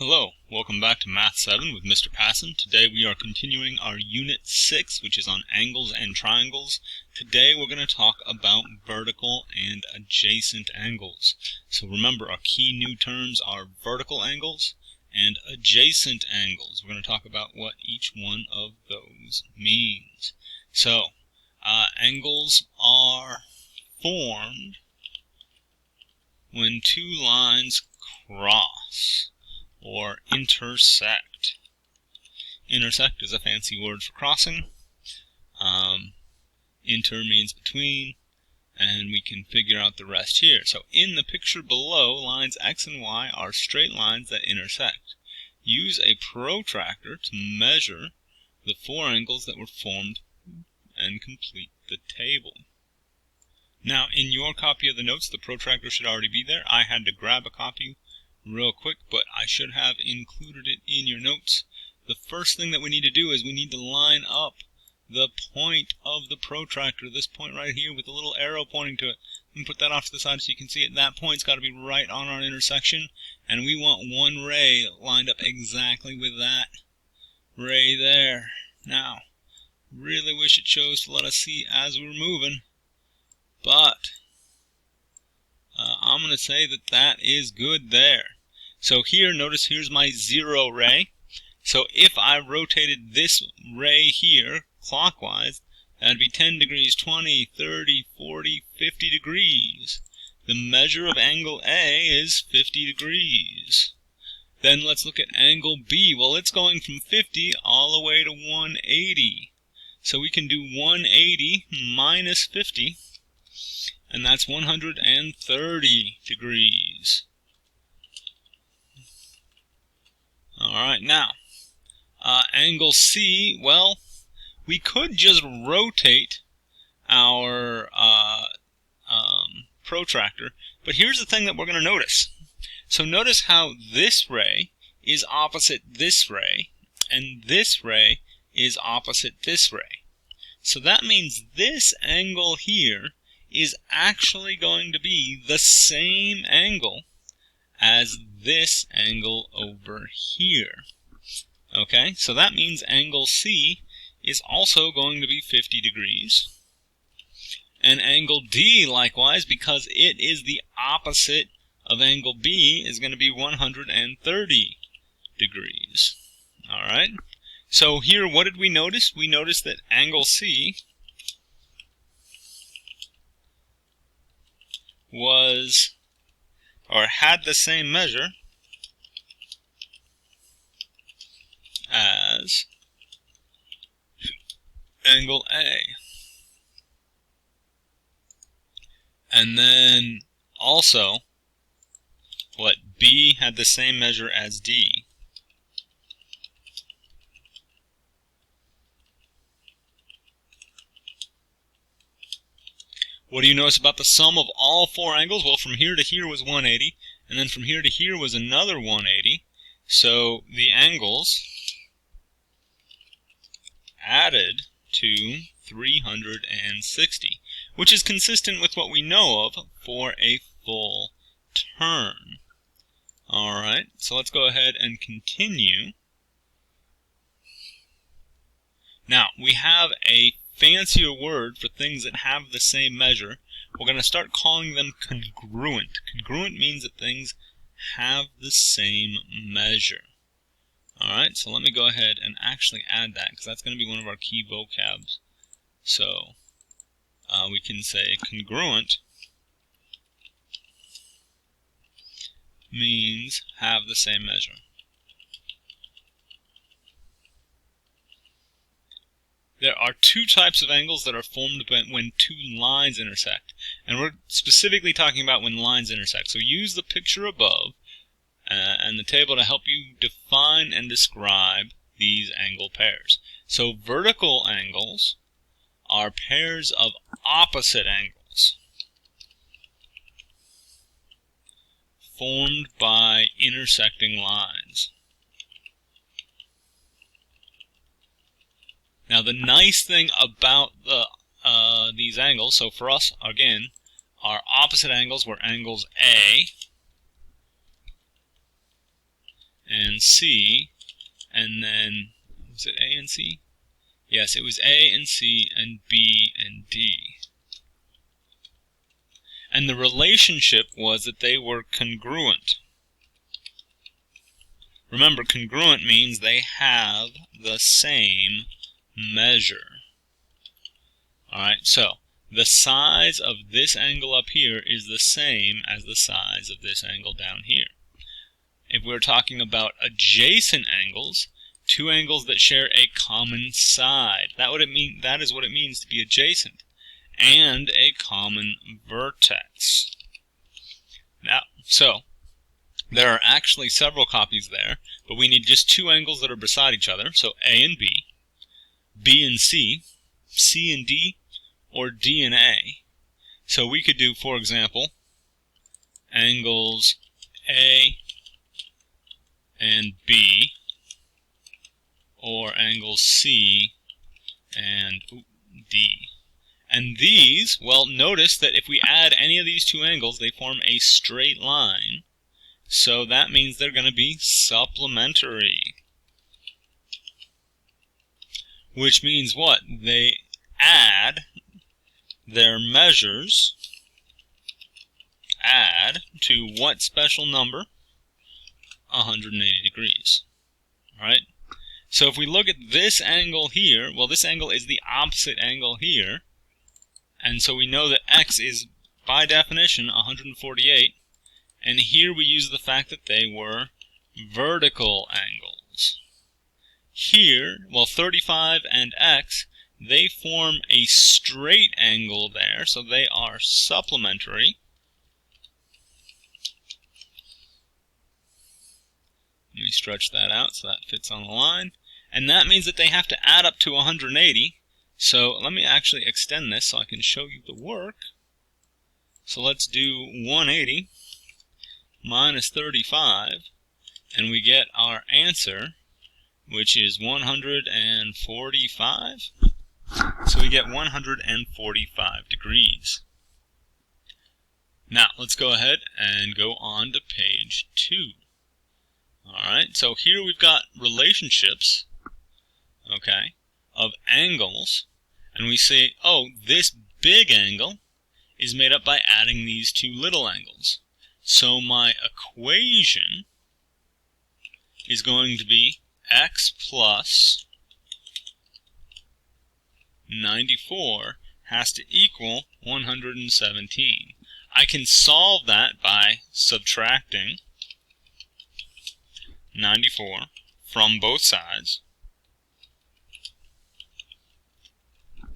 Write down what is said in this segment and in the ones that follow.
Hello, welcome back to Math 7 with Mr. Passon. Today we are continuing our Unit 6, which is on angles and triangles. Today we're going to talk about vertical and adjacent angles. So remember, our key new terms are vertical angles and adjacent angles. We're going to talk about what each one of those means. So, angles are formed when two lines cross or intersect. Intersect is a fancy word for crossing. Inter means between, and we can figure out the rest here. So in the picture below, lines X and Y are straight lines that intersect. Use a protractor to measure the four angles that were formed and complete the table. Now, in your copy of the notes, the protractor should already be there. I had to grab a copy real quick, but I should have included it in your notes. The first thing that we need to do is we need to line up the point of the protractor, this point right here with a little arrow pointing to it. And put that off to the side so you can see it. That point's got to be right on our intersection, and we want one ray lined up exactly with that ray there. Now, really wish it chose to let us see as we're moving, but I'm going to say that that is good there. So here, notice here's my zero ray. So if I rotated this ray here clockwise, that'd be 10 degrees, 20, 30, 40, 50 degrees. The measure of angle A is 50 degrees. Then let's look at angle B. Well, it's going from 50 all the way to 180. So we can do 180 minus 50. And that's 130 degrees. Alright, now, angle C, well, we could just rotate our protractor, but here's the thing that we're going to notice. So notice how this ray is opposite this ray, and this ray is opposite this ray. So that means this angle here is actually going to be the same angle as this angle over here. Okay, so that means angle C is also going to be 50 degrees. And angle D, likewise, because it is the opposite of angle B, is going to be 130 degrees. Alright, so here what did we notice? We noticed that angle C was, or had the same measure as angle A. And then also, what, B had the same measure as D. What do you notice about the sum of all four angles? Well, from here to here was 180, and then from here to here was another 180. So the angles added to 360, which is consistent with what we know of for a full turn. Alright, so let's go ahead and continue. Now, we have a fancier word for things that have the same measure. We're going to start calling them congruent. Congruent means that things have the same measure. Alright, so let me go ahead and actually add that, because that's going to be one of our key vocabs. So, we can say congruent means have the same measure. There are two types of angles that are formed when two lines intersect. And we're specifically talking about when lines intersect. So use the picture above and the table to help you define and describe these angle pairs. So vertical angles are pairs of opposite angles formed by intersecting lines. Now the nice thing about these angles, so for us, again, our opposite angles were angles A and C, and then, was it A and C? Yes, it was A and C and B and D. And the relationship was that they were congruent. Remember, congruent means they have the same measure. Alright, so the size of this angle up here is the same as the size of this angle down here. If we're talking about adjacent angles, two angles that share a common side, that is what it means to be adjacent, and a common vertex. Now, so there are actually several copies there, but we need just two angles that are beside each other, so A and B, B and C, C and D, or D and A. So we could do, for example, angles A and B, or angles C and D. And these, well, notice that if we add any of these two angles, they form a straight line. So that means they're going to be supplementary. Which means what? They add their measures, add to what special number? 180 degrees. Alright? So if we look at this angle here, well, this angle is the opposite angle here. And so we know that x is, by definition, 148. And here we use the fact that they were vertical angles. Here, well, 35 and x, they form a straight angle there, so they are supplementary. Let me stretch that out so that fits on the line. And that means that they have to add up to 180. So let me actually extend this so I can show you the work. So let's do 180 minus 35, and we get our answer, which is 145. So we get 145 degrees. Now, let's go ahead and go on to page 2. Alright, so here we've got relationships, okay, of angles, and we say, oh, this big angle is made up by adding these two little angles. So my equation is going to be x plus 94 has to equal 117. I can solve that by subtracting 94 from both sides,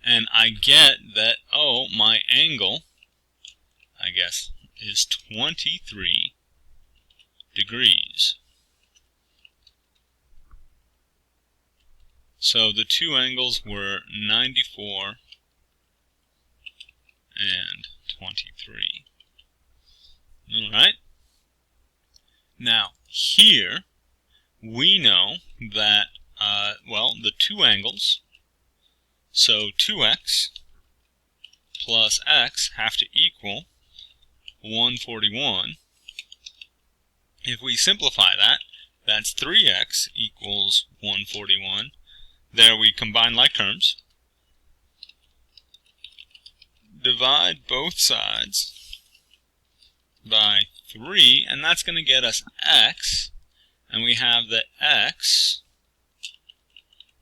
and I get that, oh, my angle, I guess, is 23 degrees. So the two angles were 94 and 23. Alright? Now, here, we know that, well, the two angles, so 2x plus x have to equal 141. If we simplify that, that's 3x equals 141. There we combine like terms. Divide both sides by 3, and that's going to get us x, and we have that x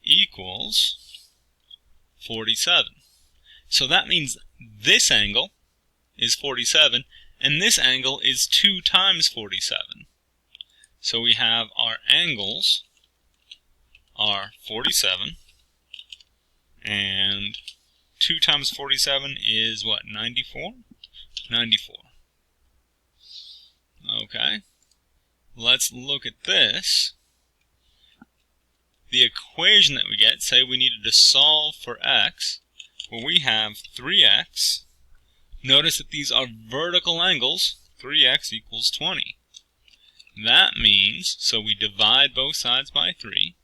equals 47. So that means this angle is 47, and this angle is 2 times 47. So we have our angles are 47, and 2 times 47 is what, 94? 94. Okay, let's look at this. The equation that we get, say we needed to solve for x, well, we have 3x. Notice that these are vertical angles. 3x equals 20. That means, so we divide both sides by 3.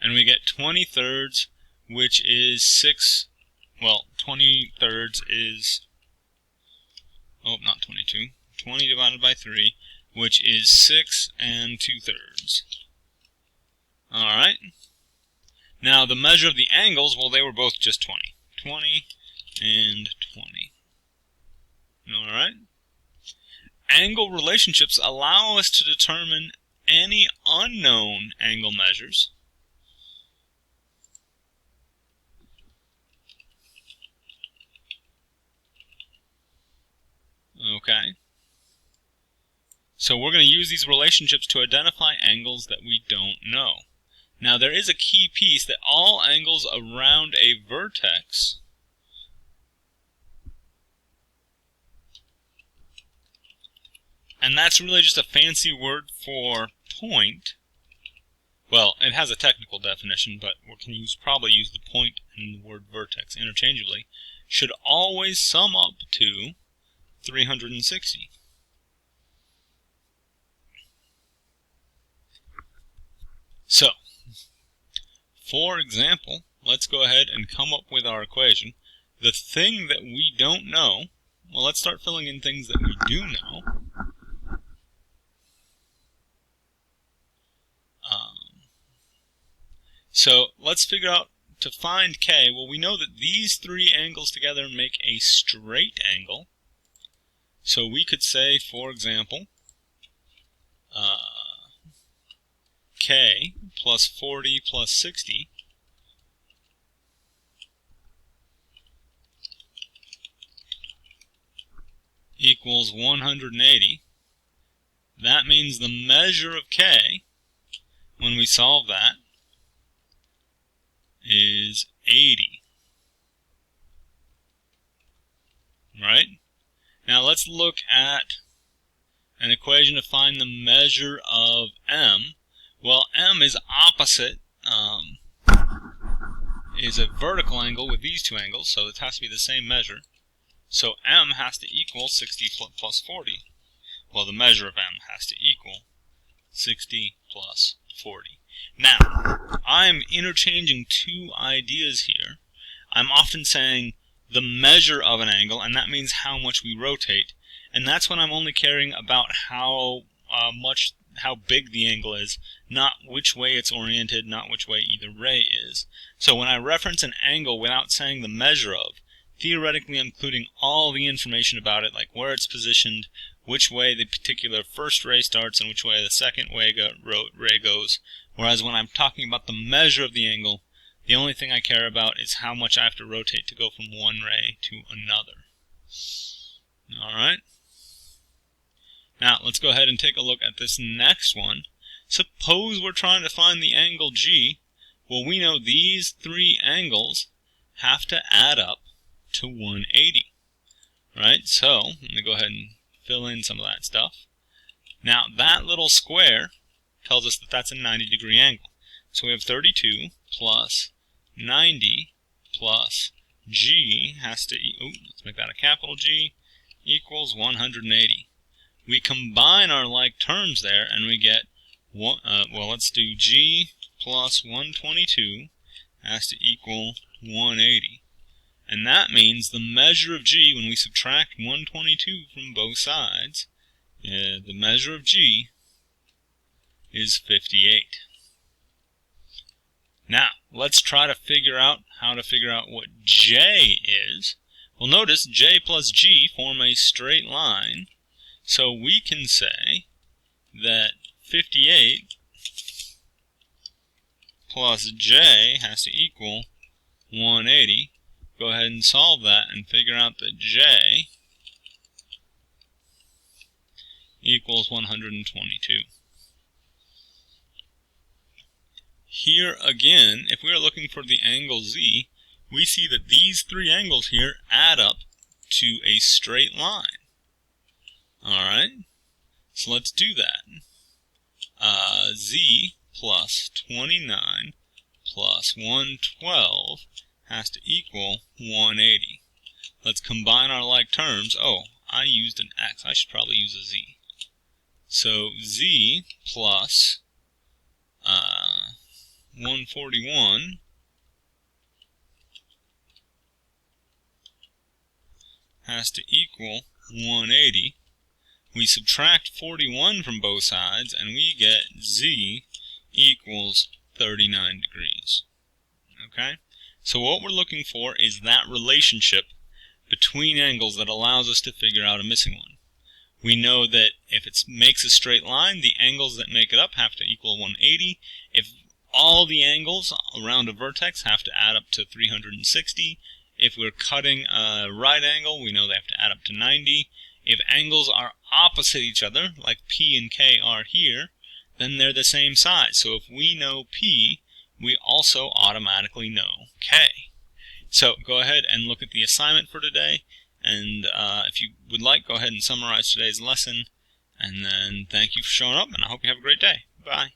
And we get 20 thirds, which is 6, well, 20 thirds is, oh, not 22, 20 divided by 3, which is 6 2/3. Alright. Now the measure of the angles, well, they were both just 20. 20 and 20. Alright. Angle relationships allow us to determine any unknown angle measures. Okay. So we're going to use these relationships to identify angles that we don't know. Now there is a key piece that all angles around a vertex and that's really just a fancy word for point. Well, it has a technical definition, but we can probably use the point and the word vertex interchangeably, should always sum up to 360. So, for example, let's go ahead and come up with our equation. The thing that we don't know, well, let's start filling in things that we do know. So let's figure out, to find K, well, we know that these three angles together make a straight angle. So we could say, for example, K plus 40 plus 60 equals 180. That means the measure of K, when we solve that, is 80. Right? Now let's look at an equation to find the measure of M. Well, M is opposite, is a vertical angle with these two angles, so it has to be the same measure. So M has to equal 60 plus 40. Well, the measure of M has to equal 60 plus 40. Now, I'm interchanging two ideas here. I'm often saying the measure of an angle, and that means how much we rotate. And that's when I'm only caring about how big the angle is, not which way it's oriented, not which way either ray is. So when I reference an angle without saying the measure of, theoretically I'm including all the information about it, like where it's positioned, which way the particular first ray starts, and which way the second ray goes. Whereas when I'm talking about the measure of the angle, the only thing I care about is how much I have to rotate to go from one ray to another. Alright? Now, let's go ahead and take a look at this next one. Suppose we're trying to find the angle G. Well, we know these three angles have to add up to 180. Right? So, let me go ahead and fill in some of that stuff. Now, that little square tells us that that's a 90-degree angle. So we have 32 plus 90 plus G has to, let's make that a capital G, equals 180. We combine our like terms there and we get, well, let's do G plus 122 has to equal 180. And that means the measure of G, when we subtract 122 from both sides, the measure of G is 58. Now, let's try to figure out how to figure out what J is. Well, notice J plus G form a straight line, so we can say that 58 plus J has to equal 180. Go ahead and solve that and figure out that J equals 122. Here again, if we are looking for the angle Z, we see that these three angles here add up to a straight line. Alright, so let's do that. Z plus 29 plus 112 has to equal 180. Let's combine our like terms. Oh, I used an X. I should probably use a Z. So Z plus 141 has to equal 180. We subtract 41 from both sides, and we get z equals 39 degrees. Okay? So what we're looking for is that relationship between angles that allows us to figure out a missing one. We know that if it makes a straight line, the angles that make it up have to equal 180. If all the angles around a vertex have to add up to 360. If we're cutting a right angle, we know they have to add up to 90. If angles are opposite each other, like P and K are here, then they're the same size. So if we know P, we also automatically know K. So go ahead and look at the assignment for today, and if you would like, go ahead and summarize today's lesson, and then thank you for showing up, and I hope you have a great day. Bye.